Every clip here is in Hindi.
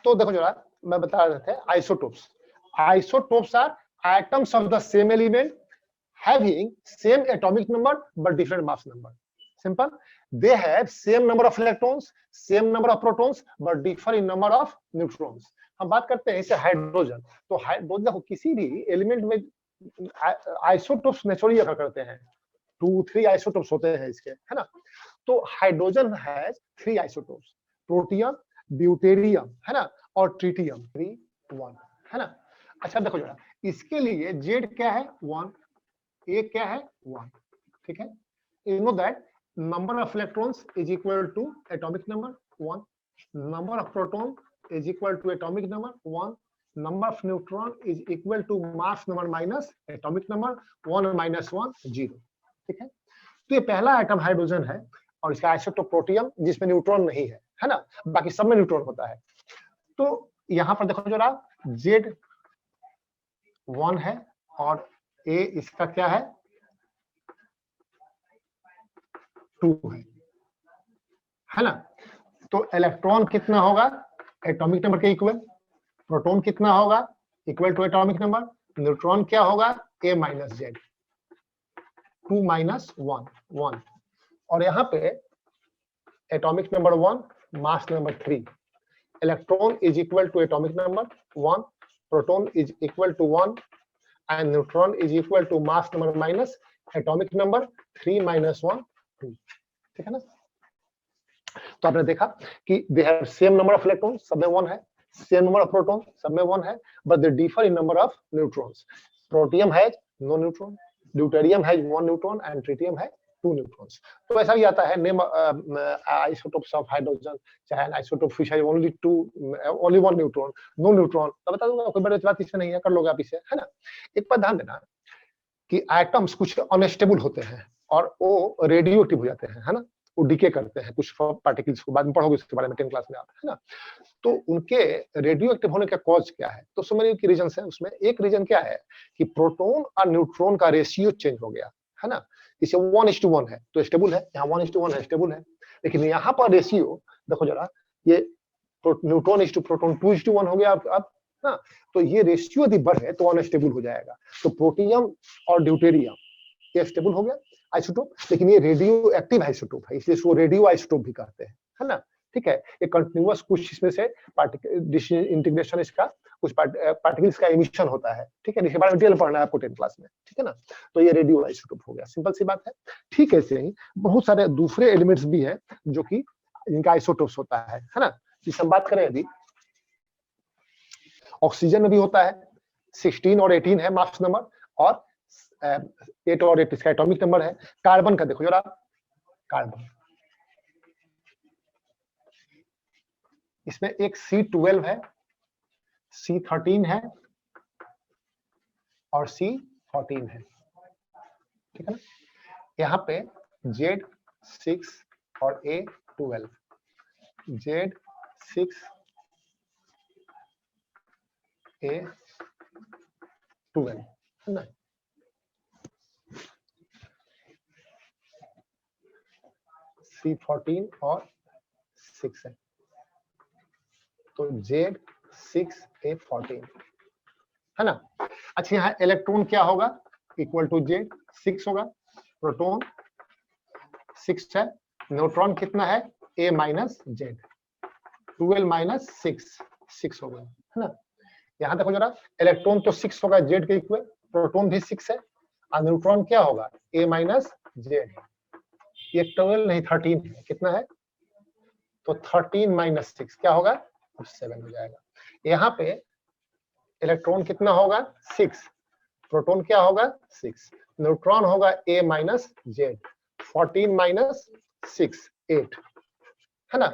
तो देखो जरा, मैं बता रहे थे isotopes. Isotopes are atoms of the same element having same atomic number but different mass number. Simple. They have same number of electrons, same number of protons but differ in number of neutrons. हम बात करते हैं इसे हाइड्रोजन। तो हाइड्रोजन देखो किसी भी एलिमेंट में आइसोटोप्स नेचुरली अकर करते हैं, 2-3 आइसोटोप्स होते हैं इसके, है ना। तो hydrogen has 3 isotopes, protium, deuterium, है ना, और ट्रिटियम, 3 1, है ना। अच्छा देखो जरा, इसके लिए जेड क्या है 1, ए क्या है 1, ठीक है। You know that number of electrons is equal to atomic number 1, number of proton is equal to atomic number 1, number of neutron is equal to mass number minus atomic number 1 minus 1 0, ठीक है। तो ये पहला आइटम हाइड्रोजन है और इसका आइसोटोप प्रोटियम जिसमें न्यूट्रॉन नहीं है ना, बाकी सब में न्यूट्रॉन होता है। तो यहाँ पर देखो जरा, जेड 1 है और ए इसका क्या है 2 है ना। तो इलेक्ट्रॉन कितना होगा एटॉमिक नंबर के इक्वल, प्रोटॉन कितना होगा equal to atomic number, neutron क्या होगा ए माइनस जेड, 2 माइनस 1 1, और यहाँ पे atomic number 1, mass number 3, electron is equal to atomic number 1, proton is equal to 1 and neutron is equal to mass number minus atomic number 3 minus 1 2, ठीक है ना। तो आपने देखा कि they have same number of electrons, सब में 1 है, same number of protons, सब में 1 है, but they differ in number of neutrons. Protium has no neutron, deuterium has 1 neutron and tritium has 2 neutrons. तो ऐसा भी आता है नेम isotopes of hydrogen, चाहे isotope which has only 1 neutron, no neutron, तो बता दूंगा, कोई बड़ी बात इसमें नहीं है, कर लोगे आप इसे, है ना। एक बात ध्यान देना कि एटम्स कुछ अनस्टेबल होते हैं और वो रेडियो एक्टिव हो जाते हैं, है ना, वो डीके करते हैं कुछ पार्टिकल्स को, बाद में पढ़ोगे इसके बारे में 10 क्लास में आप, है ना। तो उनके रेडियो एक्टिव होने का कॉज क्या है, तो सो मेनी रीजन है उसमें। एक रीजन क्या है कि प्रोटॉन और न्यूट्रॉन का रेशियो चेंज हो गया, है ना। इसे 1:1 है तो स्टेबल है, यहाँ 1:1 है स्टेबल है, लेकिन यहाँ पर रेशियो देखो जरा, ये न्यूट्रॉन इज टू प्रोटॉन 2:1 हो गया अब ना। तो ये रेशियो यदि बढ़े तो अनस्टेबल हो जाएगा। तो प्रोटियम और ड्यूटेरियम ये स्टेबल हो गया आइसोटोप, लेकिन ये रेडियो एक्टिव आइसोटोप है, इसलिए इसको रेडियो आइसोटोप भी कहते हैं, है ना, ठीक है। ये कंटिन्यूअस कुछ इसमें से इंटीग्रेशन इसका कुछ पार्टिकल्स का एमिशन होता है, ठीक है, इसके बारे में डिटेल पढ़ना है आपको 10 क्लास में, ठीक है ना। तो ये रेडियो आइसोटोप हो गया, सिंपल सी बात है। ठीक है, ऐसे ही बहुत सारे दूसरे एलिमेंट्स भी है जो कि इनका आइसोटोप्स होता है ना। जिस हम बात करें यदि ऑक्सीजन में भी होता है, 16 और 18 है मास नंबर, और 8 और 8 इसका एटॉमिक नंबर है। कार्बन का देखो जरा, कार्बन इसमें एक C12 है, C13 है और C14 है, ठीक है ना। यहाँ पे Z6 और A12, Z6 A12 है ना। C14 और 6 है, तो Z6A14 है ना। अच्छा, यहाँ इलेक्ट्रॉन क्या होगा इक्वल टू Z6 होगा, प्रोटॉन 6 है, न्यूट्रॉन कितना है A माइनस Z, 12 माइनस 6 होगा, है ना। यहाँ देखो जरा, इलेक्ट्रॉन तो 6 होगा Z के इक्वल, प्रोटॉन भी 6 है, और न्यूट्रॉन क्या होगा A माइनस Z, ये 12 नहीं 13 है, कितना है, तो 13 माइनस 6 क्या होगा 7 हो जाएगा। यहाँ पे इलेक्ट्रॉन कितना होगा 6, प्रोटॉन क्या होगा 6, न्यूट्रॉन होगा A माइनस Z, 14 माइनस 6 8, है ना।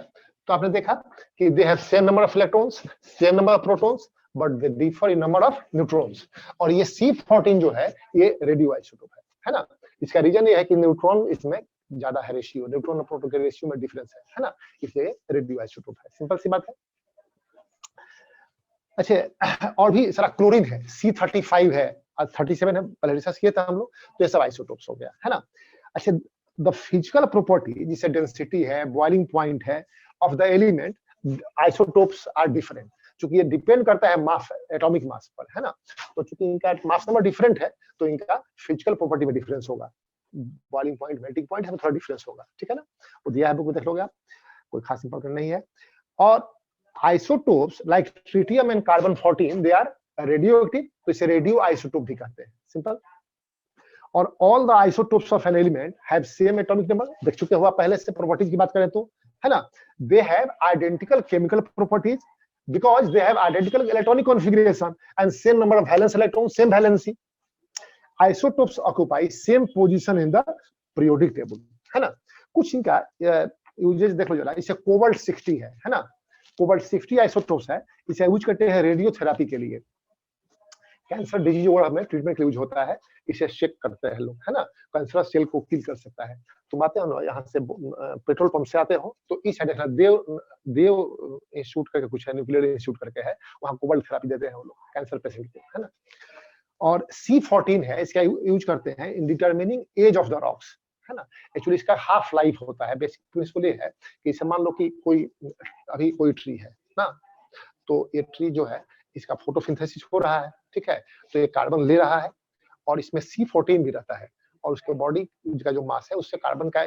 तो आपने देखा कि they have same number of electrons, same number of protons, but they differ in number of neutrons. और ये C14 जो है ये रेडियो आइसोटोप है ना। इसका रीजन ये है कि न्यूट्रॉन इसमें ज्यादा है रेशियो, न्यूट्रॉन और प्रोटॉन के रेशियो में डिफरेंस है ना, इसलिए रेडियो आइसोटोप है, सिंपल सी बात है। अच्छा, और भी सारा क्लोरीन है, C35 है, 37 है, पहले रिसर्च किया था हम लोग, तो ये सब आइसोटोप्स हो गया, है ना। अच्छा, द फिजिकल प्रॉपर्टी जिसे डेंसिटी है, बॉइलिंग पॉइंट है of the element, isotopes are different. चूंकि ये डिपेंड करता है मास, एटॉमिक मास पर, है ना। तो चूंकि इनका मास नंबर डिफरेंट है तो इनका फिजिकल प्रॉपर्टी में डिफरेंस होगा, बॉइलिंग पॉइंट, मेल्टिंग पॉइंट है, थोड़ा डिफरेंस होगा, ठीक है ना। वो दिया है बुक में, देख लोगे आप, कोई खास इंपॉर्टेंट नहीं है। और isotopes like tritium and carbon 14 they are radioactive, तो इसे रेडियो आइसोटोप भी कहते हैं, सिंपल। और all the isotopes of an element have same atomic number, देख चुके हो आप पहले से, प्रॉपर्टीज की बात करें तो, है ना। They have identical chemical properties because they have identical electronic configuration and same number of valence electrons, same valency. Isotopes occupy same position in the periodic table, है ना। कुछ इनका यूजेज देख लो जरा, इसे कोबाल्ट 60 है ना, कोबाल्ट 60 आइसोटोप्स है, इसे यूज करते हैं रेडियोथेरेपी के लिए, कैंसर डिजीज वगैरह में ट्रीटमेंट के लिए यूज होता है, इसे चेक करते हैं लोग, है ना, कैंसर सेल को किल कर सकता है। तुम आते हो ना यहाँ से पेट्रोल पंप से आते हो तो इस साइड देखना, देव इंस्टीट्यूट करके कुछ है, न्यूक्लियर इंस्टीट्यूट करके है, वहाँ कोबाल्ट थेरेपी देते हैं वो लोग कैंसर पेशेंट को, है ना। और C14 है, इसका यूज करते हैं in determining age of the rocks, है ना। एक्चुअली इसका हाफ लाइफ होता है, बेसिक प्रिंसिपल ये है कि इसे मान लो कि कोई अभी कोई ट्री है ना, तो ये ट्री जो है इसका फोटोसिंथेसिस हो रहा है, ठीक है, तो ये कार्बन ले रहा है और इसमें C14 भी रहता है, और उसके बॉडी का जो मास है उससे कार्बन का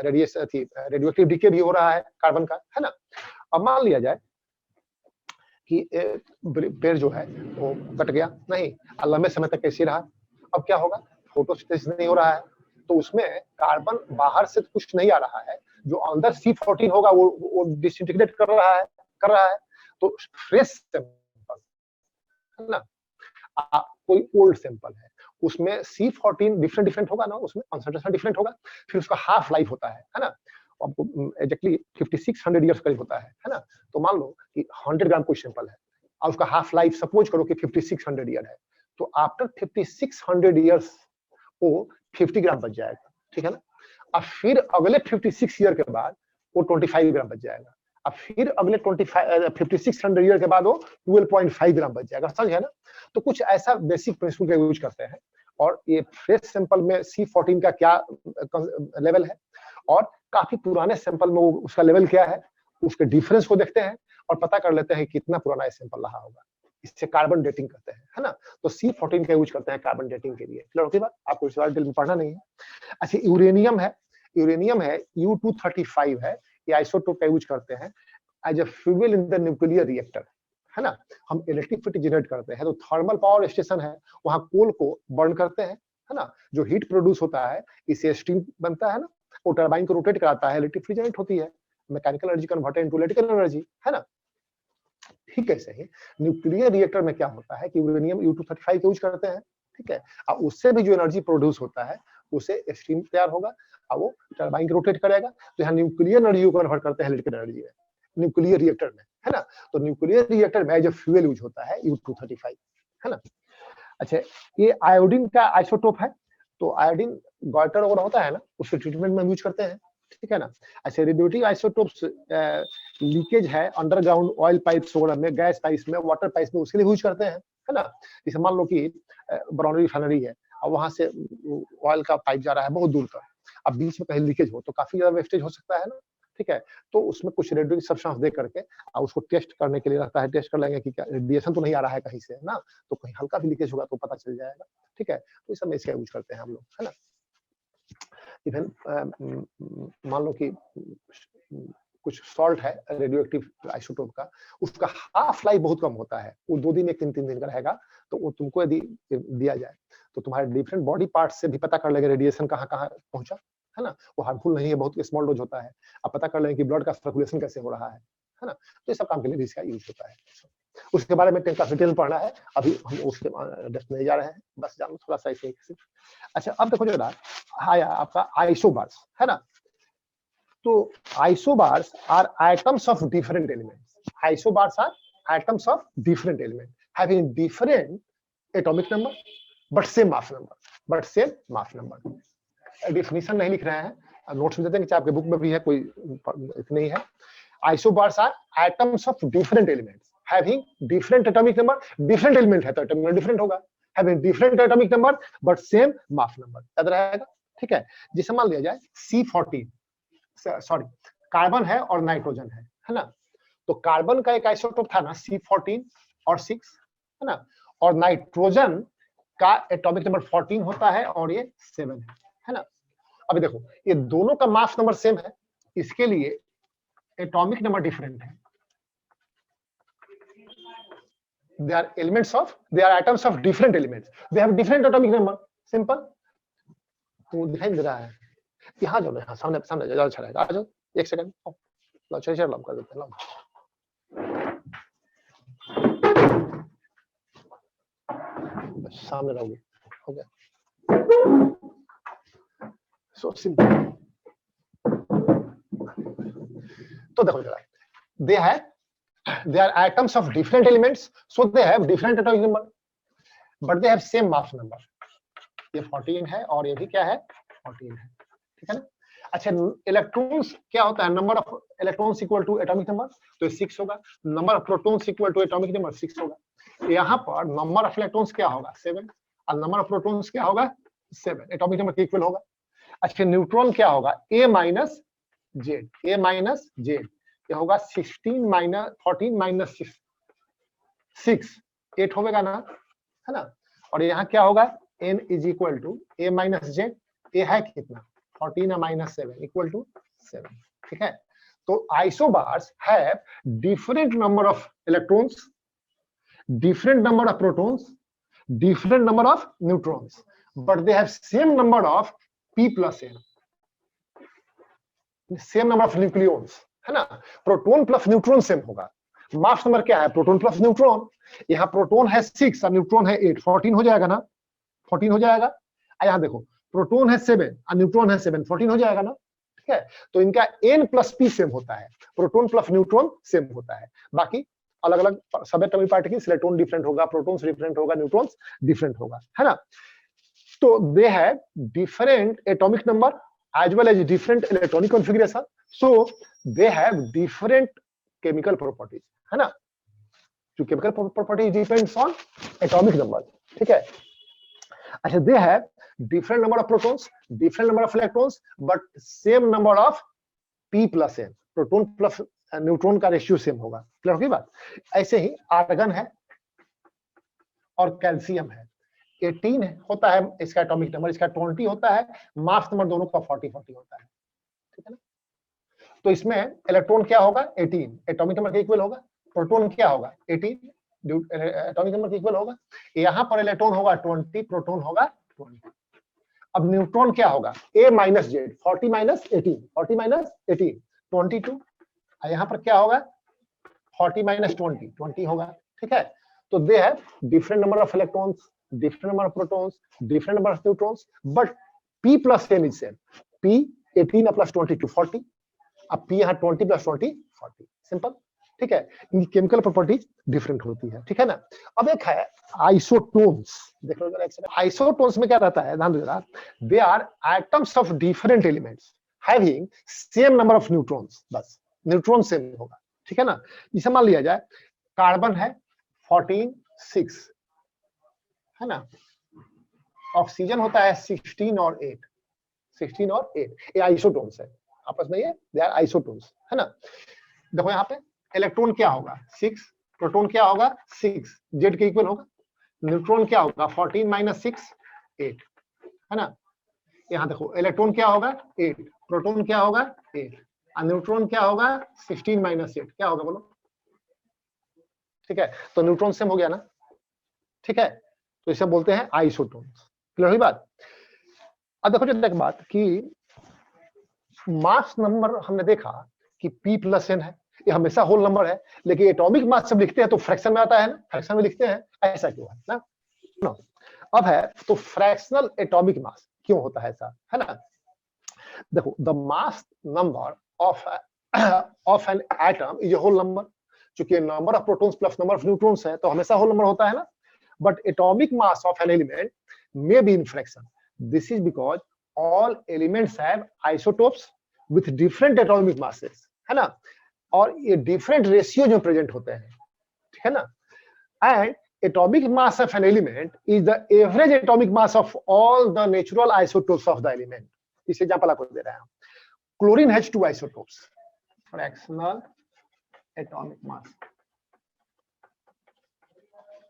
रेडियोएक्टिव डीके भी हो रहा है कार्बन का, है ना। अब मान लिया जाए कि पेड़ जो है वो कट गया, नहीं लंबे समय तक कैसे रहा, अब क्या होगा, फोटोसिंथेसिस नहीं हो रहा है, तो उसमें कार्बन बाहर से कुछ नहीं आ रहा है, जो अंदर C14 होगा वो डिसइंटीग्रेट कर रहा है, तो फ्रेश सैंपल, है ना, कोई ओल्ड सैंपल है उसमें C14 डिफरेंट होगा ना, उसमें कंसंट्रेशन डिफरेंट होगा, फिर उसका हाफ लाइफ होता है ना, आपको एग्जैक्टली 5600 इयर्स करीब होता है ना। तो मान लो कि 100 ग्राम कोई सैंपल है और उसका हाफ लाइफ सपोज करो कि 5600 ईयर है, तो आफ्टर 5600 इयर्स वो 50 ग्राम बच जाएगा, ठीक है ना। अब फिर अगले 56 ईयर के बाद वो 25 ग्राम बच जाएगा, अब फिर अगले 5600 ईयर के बाद वो 12.5 ग्राम बच जाएगा, समझ है ना। तो कुछ ऐसा बेसिक प्रिंसिपल का यूज करते हैं, और ये फ्रेश सैंपल में C14 का क्या लेवल है और काफी पुराने सैंपल में उसका लेवल क्या है, उसके डिफरेंस को देखते हैं और पता कर लेते हैं कितना पुराना ये सैंपल रहा होगा, इससे कार्बन डेटिंग करते हैं, है ना। तो C14 का यूज करते हैं कार्बन डेटिंग के लिए, क्लियर होती बात, आपको इस बारे में पढ़ना नहीं है। अच्छा, यूरेनियम है U235 है, ये आइसोटोप का यूज करते हैं as a fuel in the nuclear reactor, है ना। हम इलेक्ट्रिसिटी जनरेट करते हैं तो थर्मल पावर स्टेशन है, वहां कोल को बर्न करते हैं, है ना, जो हीट प्रोड्यूस होता है इससे स्टीम बनता है ना, वो टरबाइन को रोटेट कराता है, इलेक्ट्रिसिटी जनरेट होती है, mechanical energy converted into electrical energy, है ना। ठीक है, सही। न्यूक्लियर रिएक्टर में क्या होता है कि यूरेनियम U235 का यूज करते हैं, ठीक है, और उससे भी जो एनर्जी प्रोड्यूस होता है उसे स्टीम तैयार होगा और वो टरबाइन को रोटेट करेगा, तो यहाँ न्यूक्लियर एनर्जी को कन्वर्ट करते हैं इलेक्ट्रिकल एनर्जी में, न्यूक्लियर रिएक्टर में, है ना। तो न्यूक्लियर रिएक्टर में जो फ्यूल यूज होता है U235, है ना। अच्छा, ये आयोडीन का आइसोटोप है, तो आयोडीन गॉइटर वगैरह होता है ना, उसके ट्रीटमेंट में यूज करते हैं, ठीक है ना। अच्छा, रेडियोएक्टिव आइसोटोप्स लीकेज है अंडरग्राउंड ऑयल पाइप्स वगैरह में, गैस पाइप्स में, वाटर पाइप्स में, उसके लिए यूज करते हैं, है ना। जैसे मान लो कि बरौनी रिफाइनरी है और वहां से ऑयल का पाइप जा रहा है बहुत दूर तक, अब बीच में कहीं लीकेज हो तो काफी ज्यादा वेस्टेज हो सकता है ना, ठीक है। तो उसमें कुछ रेडियो सब्सटेंस दे करके और उसको टेस्ट करने के लिए रहता है, टेस्ट कर लेंगे कि क्या रेडिएशन तो नहीं आ रहा है कहीं से ना, तो कहीं हल्का भी लीकेज होगा तो पता चल जाएगा, ठीक है। तो इस समय इसका यूज करते हैं हम लोग, है ना। इवन मान लो कि कुछ सॉल्ट है रेडियोएक्टिव आइसोटोप का, उसका हाफ लाइफ बहुत कम होता है, वो 2 दिन 1 दिन 3 दिन का रहेगा, तो वो तुमको यदि दिया जाए तो तुम्हारे डिफरेंट बॉडी पार्ट्स से भी पता कर लेंगे रेडिएशन कहाँ कहाँ पहुंचा, है ना। वो हार्मफुल नहीं है, बहुत स्मॉल डोज होता है, अब पता कर लेंगे कि ब्लड का सर्कुलेशन कैसे हो रहा है ना। तो ये सब काम के लिए भी इसका यूज होता है। उसके बारे में काफी डिटेल पढ़ना है, अभी हम उसके डेप्थ में जा रहे हैं, बस जानो थोड़ा सा इसे। अच्छा, अब देखो जरा, हाँ आपका आइसोबार्स है ना, तो isobars are atoms of different elements. Isobars are atoms of different elements having different atomic number but same mass number. But same mass number. Definition नहीं लिख रहे हैं, नोट्स में देते हैं कि आपके बुक में भी है, कोई इतने ही है। Isobars are atoms of different elements having different atomic number. Different element है तो atomic number different होगा. Having different atomic number but same mass number. याद रहेगा, ठीक है। जिसे मान लिया जाए C14, सॉरी कार्बन है और नाइट्रोजन है ना, तो कार्बन का एक आइसोटोप था ना C14 और 6, है ना, और नाइट्रोजन का एटॉमिक नंबर 14 होता है और ये 7 है ना। अभी देखो ये दोनों का मास नंबर सेम है, इसके लिए एटॉमिक नंबर डिफरेंट है। They are atoms of different elements. They have different atomic number. Simple. तो दिखाई दे रहा है, यहाँ जाओ, यहाँ सामने सामने ज्यादा अच्छा रहेगा। आ जाओ, एक सेकंड, लो चलिए लम कर देते हैं, लम। सामने रहोगे, हो गया। So simple. तो देखो जरा, they are atoms of different elements, so they have different atomic number, but they have same mass number. ये 14 है और ये भी क्या है, 14 है, ठीक है ना। अच्छा, इलेक्ट्रॉन्स क्या होता है, number of electrons equal to atomic number, तो 6 होगा। Number of protons equal to atomic number 6 होगा। यहाँ पर नंबर ऑफ इलेक्ट्रॉन्स क्या होगा, 7, और नंबर ऑफ प्रोटॉन्स क्या होगा, 7, एटॉमिक नंबर के इक्वल होगा। अच्छा, न्यूट्रॉन क्या होगा, A माइनस जेड, ये होगा 16 माइनस 14 माइनस 6, 8 होगा ना, है ना। और यहाँ क्या होगा, n is equal to A minus Z, A है कितना, 14 माइनस 7 इक्वल टू 7, ठीक है। तो isobars have different number of electrons, different number of protons, different number of neutrons, but they have same number of p plus n, same number of nucleons, है ना। प्रोटॉन प्लस न्यूट्रॉन सेम होगा। मास नंबर क्या है, प्रोटॉन प्लस न्यूट्रॉन। यहाँ प्रोटॉन है 6 और न्यूट्रॉन है 8, 14 हो जाएगा ना, 14 हो जाएगा। यहाँ देखो प्रोटॉन है 7 और न्यूट्रॉन है 7, 14 हो जाएगा ना, ठीक है। तो इनका n प्लस p सेम होता है, प्रोटॉन प्लस न्यूट्रॉन सेम होता है। बाकी अलग अलग सब एटॉमिक पार्टिकल्स, इलेक्ट्रॉन डिफरेंट होगा, प्रोटॉन्स डिफरेंट होगा, न्यूट्रॉन्स डिफरेंट होगा, है ना। तो they have different atomic number as well as different electronic configuration, so they have different chemical properties, है ना। जो chemical properties depends on atomic number, ठीक है। अच्छा, they have different number of protons, different number of electrons, but same number of p plus n, proton plus neutron का रेशियो सेम होगा। क्लियर होगी बात। ऐसे ही आर्गन है और कैल्शियम है, 18 होता है इसका एटॉमिक नंबर, इसका 20 होता है, मास नंबर दोनों का 40 होता है, ठीक है ना। तो इसमें इलेक्ट्रॉन क्या होगा, 18 एटॉमिक नंबर के इक्वल होगा, प्रोटॉन क्या होगा 18 एटॉमिक नंबर के इक्वल होगा। यहाँ पर इलेक्ट्रॉन होगा 20, प्रोटॉन होगा 20। अब न्यूट्रॉन क्या होगा, A minus Z, 40 minus 18, 40 minus 18 22, यहाँ पर क्या होगा 40 माइनस 20, 20 होगा, ठीक है। तो they have different number of electrons, different number of protons, different number of neutrons, but p plus n is same. p 18 plus 22 40, अब p यहाँ 20 plus 20 40, सिंपल, ठीक है। इनकी केमिकल प्रॉपर्टीज डिफरेंट होती है, ठीक है ना। अब एक है आइसोटोन्स, देख लो जरा एक सेकंड। आइसोटोन्स में क्या रहता है, ध्यान दो जरा, they are atoms of different elements having same number of neutrons, बस न्यूट्रॉन सेम होगा, ठीक है ना। जैसे मान लिया जाए कार्बन है 14 6, है ना, ऑक्सीजन होता है 16 और 8, 16 और 8, ये आइसोटोन्स है आपस में, ये दे आर आइसोटोन्स, है ना। देखो यहाँ पे इलेक्ट्रॉन क्या होगा 6, प्रोटॉन क्या होगा 6, जेड के इक्वल होगा। न्यूट्रॉन क्या होगा 14 माइनस 6 8, है ना। यहाँ देखो इलेक्ट्रॉन क्या होगा 8, प्रोटॉन क्या होगा 8, और न्यूट्रॉन क्या होगा 16 माइनस 8, क्या होगा बोलो, ठीक है। तो न्यूट्रॉन सेम हो गया ना, ठीक है। तो इसे बोलते हैं आइसोटोन्स। क्लियर हुई बात। अब देखो एक बात कि मास नंबर हमने देखा कि p प्लस n है, ये हमेशा होल नंबर है, लेकिन एटॉमिक मास जब लिखते हैं तो फ्रैक्शन में आता है ना, फ्रैक्शन में लिखते हैं, ऐसा क्यों है ना। अब है तो फ्रैक्शनल एटॉमिक मास क्यों होता है ऐसा, है ना। देखो the mass number of an atom is a whole number, क्योंकि number of protons plus number of neutrons है तो हमेशा होल नंबर होता है ना। But atomic mass of an element may be in fraction. This is because all elements have isotopes with different atomic masses, है ना, और ये different ratios में present होते हैं, ठीक है ना। And atomic mass of an element is the average atomic mass of all the natural isotopes of the element. इस एग्जांपल आपको दे रहा हूं, chlorine has 2 isotopes, fractional atomic mass.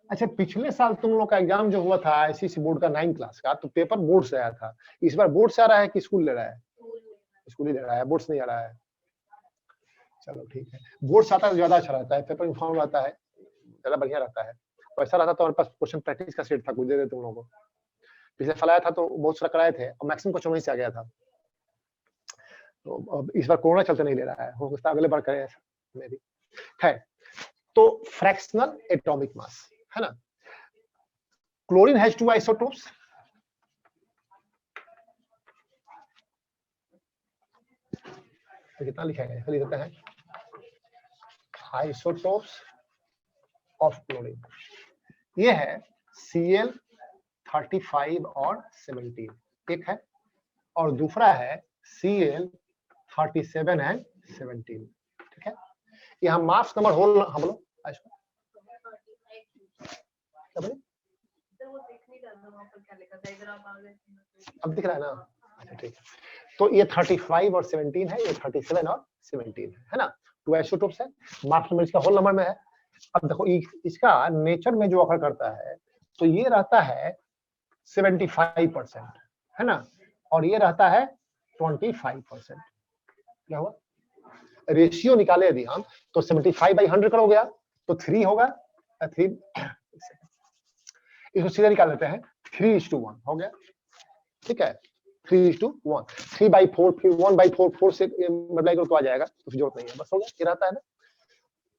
अच्छा, पिछले साल तुम लोग का एग्जाम जो हुआ था आईसीएसई बोर्ड का 9 क्लास का, तो पेपर बोर्ड से आया था। इस बार बोर्ड से आ रहा है कि स्कूल ले रहा है? स्कूल ही ले रहा है, बोर्ड से नहीं आ रहा है। चलो ठीक है, बोर्ड से आता है तो ज्यादा अच्छा रहता है, पेपर इन्फॉर्म रहता है, ज्यादा बढ़िया रहता है। वैसा रहता तो हमारे पास क्वेश्चन प्रैक्टिस का सेट था, कुछ दे देते तुम लोगों को। पिछले साल आया था तो बहुत सारा कराए थे और मैक्सिमम क्वेश्चन वहीं से आ गया था। तो अब इस बार कोरोना चलते नहीं ले रहा है, हो सकता है अगले बार करे मेरी है। तो फ्रैक्शनल एटॉमिक मास है ना। Chlorine has 2 isotopes. तो कितना लिखा है, लिख देते हैं आइसोटोप्स ऑफ क्लोरीन। ये है Cl35 और 17, एक है, और दूसरा है Cl37 एंड 17, ठीक है। यहाँ मास नंबर होल हम लोग अब दिख रहा है ना। अच्छा ठीक है, तो ये 35 और 17 है, ये 37 और 17 है ना। 2 आइसोटोप्स है, मास नंबर इसका होल नंबर में है। अब देखो इसका नेचर में जो अकर करता है तो ये रहता है 75% है ना, और ये रहता है 25%। क्या हुआ, रेशियो निकाले यदि हम तो 75/100 करोगे तो 3 होगा, 3 इसको सीधा निकाल लेते हैं, 3:1 हो गया, ठीक है। 3:1, 3/4 फिर 1/4 4 से मल्टीप्लाई करो तो आ जाएगा, तो जरूरत नहीं है, बस हो गया, ये रहता है ना।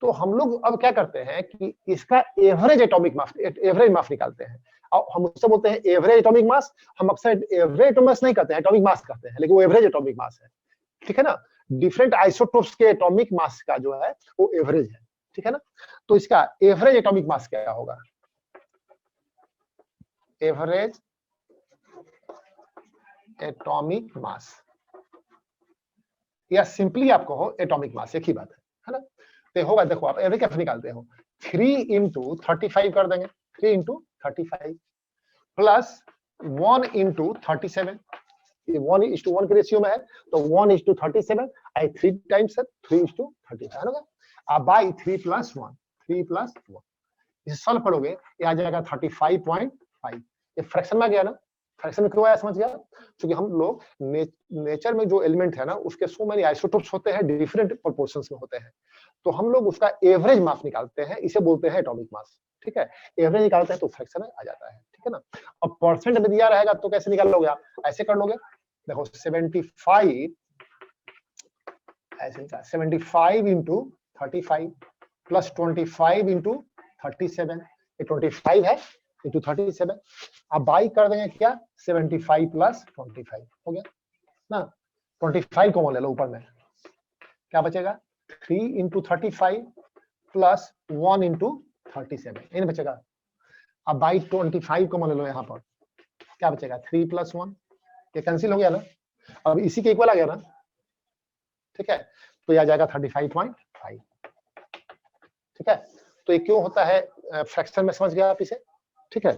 तो हम लोग अब क्या करते हैं कि इसका average atomic mass, average mass निकालते हैं, और हम उससे बोलते हैं एवरेज एटॉमिक मास। हम अक्सर एवरेज एटॉमिक मास नहीं करते हैं, एटॉमिक मास करते हैं, लेकिन वो एवरेज एटॉमिक मास है, ठीक है ना। डिफरेंट आइसोटोप्स के एटॉमिक मास का जो है वो एवरेज है, ठीक है ना। तो इसका एवरेज एटॉमिक मास क्या होगा, एवरेज एटॉमिक मास, या सिंपली आप कहो एटॉमिक मास, एक ही बात है ना। तो होगा, देखो आप एवरेज कैसे निकालते हो, 3 × 35 कर देंगे, 3 × 35 प्लस 1 × 37, ये 1:1 के रेशियो में है, तो 1:37 आई 3 टाइम्स 3:35 है ना। अब बाई 3 + 1, 3 + 1 इसे सॉल्व करोगे, ये आ जाएगा 35.5। ये फ्रैक्शन में आ गया ना। फ्रैक्शन में क्यों आया समझ गया, क्योंकि हम लोग नेचर में जो एलिमेंट है ना उसके सो मेनी आइसोटोप्स होते हैं, डिफरेंट प्रोपोर्शंस में होते हैं, तो हम लोग उसका एवरेज मास निकालते हैं, इसे बोलते हैं एटॉमिक मास, ठीक है। एवरेज निकालते हैं तो फ्रैक्शन में आ जाता है, ठीक है ना। अब परसेंट में दिया रहेगा तो कैसे निकाल लोगे आप, ऐसे कर लोगे, देखो 75 ऐसे निकाल, 75 × 35 प्लस 25 × 37, ये 25 है इंटू 37। अब बाई कर देंगे क्या, 75 + 25 हो गया ना। 25 कॉमन ले लो ऊपर में, क्या बचेगा, 3 × 35 प्लस 1 × 37, इन बचेगा। अब बाई 25 कॉमन ले लो यहाँ पर, क्या बचेगा, 3 + 1, ये कैंसिल हो गया ना। अब इसी के इक्वल आ गया ना, ठीक है। तो यह आ जाएगा 35.5, ठीक है। तो ये क्यों होता है फ्रैक्शन में, समझ गया आप इसे, ठीक है।